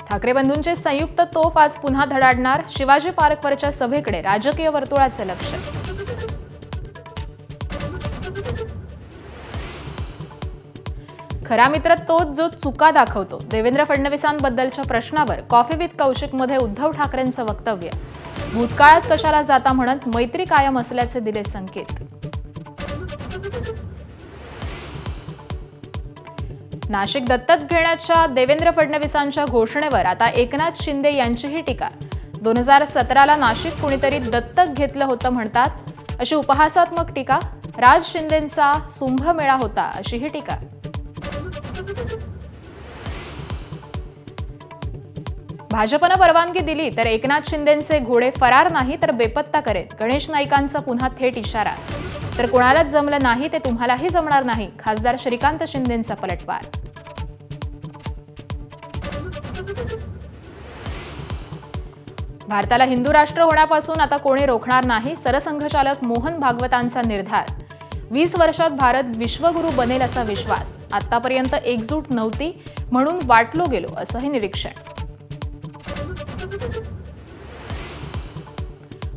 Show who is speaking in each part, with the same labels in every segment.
Speaker 1: ठाकरे बंधूंचे संयुक्त तोफ आज पुन्हा धडाडणार. शिवाजी पार्कवरच्या सभेकडे राजकीय वर्तुळाचे लक्ष. खरा मित्र तोच जो चुका दाखवतो. देवेंद्र फडणवीसांबद्दलच्या प्रश्नावर कॉफी विथ कौशिकमध्ये उद्धव ठाकरेंचं वक्तव्य. भूतकाळात कशाला जाता म्हणत मैत्री कायम असल्याचे दिले संकेत. नाशिक दत्तक घेण्याच्या देवेंद्र फडणवीसांच्या घोषणेवर आता एकनाथ शिंदे यांचीही टीका. 2017ला नाशिक कुणीतरी दत्तक घेतलं होतं म्हणतात, अशी उपहासात्मक टीका. राज शिंदेंचा सुंभमेळा होता, अशीही टीका. भाजपनं परवानगी दिली तर एकनाथ शिंदेंचे घोडे फरार नाही तर बेपत्ता करेल. गणेश नाईकांचा पुन्हा थेट इशारा. तर कोणालाच जमलं नाही ते तुम्हालाही जमणार नाही. खासदार श्रीकांत शिंदेंचा पलटवार. भारताला हिंदू राष्ट्र होण्यापासून आता कोणी रोखणार नाही. सरसंघचालक मोहन भागवतांचा निर्धार. 20 वर्षात भारत विश्वगुरू बनेल असा विश्वास. आतापर्यंत एकजूट नव्हती म्हणून वाटलो गेलो, असंही निरीक्षण.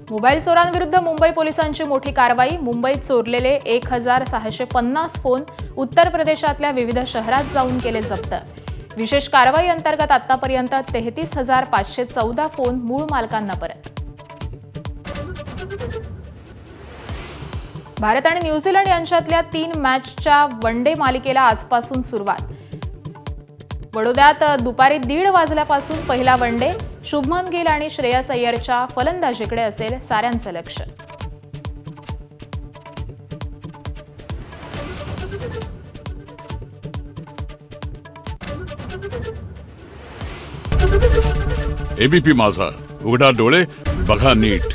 Speaker 1: मोबाईल चोरांविरुद्ध मुंबई पोलिसांची मोठी कारवाई. मुंबईत चोरलेले 1650 फोन उत्तर प्रदेशातल्या विविध शहरात जाऊन केले जप्त. विशेष कारवाई अंतर्गत आतापर्यंत 33,514 फोन मूळ मालकांना परत. भारत आणि न्यूझीलंड यांच्यातल्या 3 मॅचच्या वनडे मालिकेला आजपासून सुरुवात. वडोदऱ्यात दुपारी 1:30 वाजल्यापासून पहिला वनडे. शुभमन गिल आणि श्रेयस अय्यरच्या फलंदाजीकडे असेल साऱ्यांचं लक्ष.
Speaker 2: एबीपी माझा, उघडा डोळे बघा नीट.